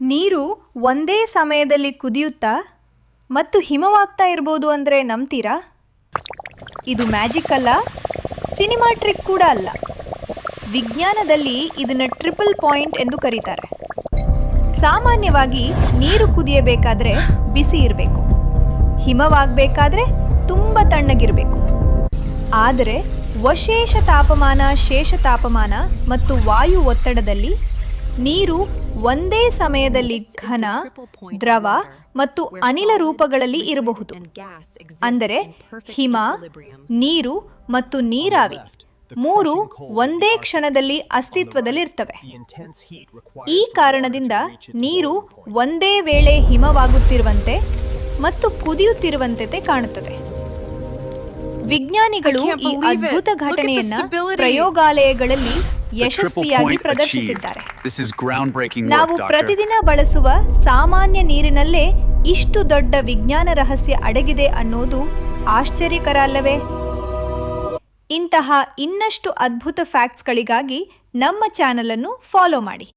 ನೀರು ಒಂದೇ ಸಮಯದಲ್ಲಿ ಕುದಿಯುತ್ತಾ ಮತ್ತು ಹಿಮವಾಗ್ತಾ ಇರ್ಬೋದು ಅಂದರೆ ನಂಬ್ತೀರಾ? ಇದು ಮ್ಯಾಜಿಕ್ ಅಲ್ಲ, ಸಿನಿಮಾ ಟ್ರಿಕ್ ಕೂಡ ಅಲ್ಲ. ವಿಜ್ಞಾನದಲ್ಲಿ ಇದನ್ನು ಟ್ರಿಪಲ್ ಪಾಯಿಂಟ್ ಎಂದು ಕರೀತಾರೆ. ಸಾಮಾನ್ಯವಾಗಿ ನೀರು ಕುದಿಯಬೇಕಾದ್ರೆ ಬಿಸಿ ಇರಬೇಕು, ಹಿಮವಾಗಬೇಕಾದ್ರೆ ತುಂಬ ತಣ್ಣಗಿರಬೇಕು. ಆದರೆ ವಶೇಷ ತಾಪಮಾನ, ಶೇಷ ತಾಪಮಾನ ಮತ್ತು ವಾಯು ಒತ್ತಡದಲ್ಲಿ ನೀರು ಒಂದೇ ಸಮಯದಲ್ಲಿ ಘನ, ದ್ರವ ಮತ್ತು ಅನಿಲ ರೂಪಗಳಲ್ಲಿ ಇರಬಹುದು. ಅಂದರೆ ಹಿಮ, ನೀರು ಮತ್ತು ನೀರಾವಿ ಮೂರು ಒಂದೇ ಕ್ಷಣದಲ್ಲಿ ಅಸ್ತಿತ್ವದಲ್ಲಿರ್ತವೆ. ಈ ಕಾರಣದಿಂದ ನೀರು ಒಂದೇ ವೇಳೆ ಹಿಮವಾಗುತ್ತಿರುವಂತೆ ಮತ್ತು ಕುದಿಯುತ್ತಿರುವಂತೆ ಕಾಣುತ್ತದೆ. ವಿಜ್ಞಾನಿಗಳು ಈ ಅದ್ಭುತ ಘಟನೆಯನ್ನು ಪ್ರಯೋಗಾಲಯಗಳಲ್ಲಿ ಯಶಸ್ವಿಯಾಗಿ ಪ್ರದರ್ಶಿಸಿದ್ದಾರೆ. ನಾವು ಪ್ರತಿದಿನ ಬಳಸುವ ಸಾಮಾನ್ಯ ನೀರಿನಲ್ಲೇ ಇಷ್ಟು ದೊಡ್ಡ ವಿಜ್ಞಾನ ರಹಸ್ಯ ಅಡಗಿದೆ ಅನ್ನೋದು ಆಶ್ಚರ್ಯಕರ ಅಲ್ಲವೇ? ಇಂತಹ ಇನ್ನಷ್ಟು ಅದ್ಭುತ ಫ್ಯಾಕ್ಟ್ಸ್ಗಳಿಗಾಗಿ ನಮ್ಮ ಚಾನಲ್ ಅನ್ನು ಫಾಲೋ ಮಾಡಿ.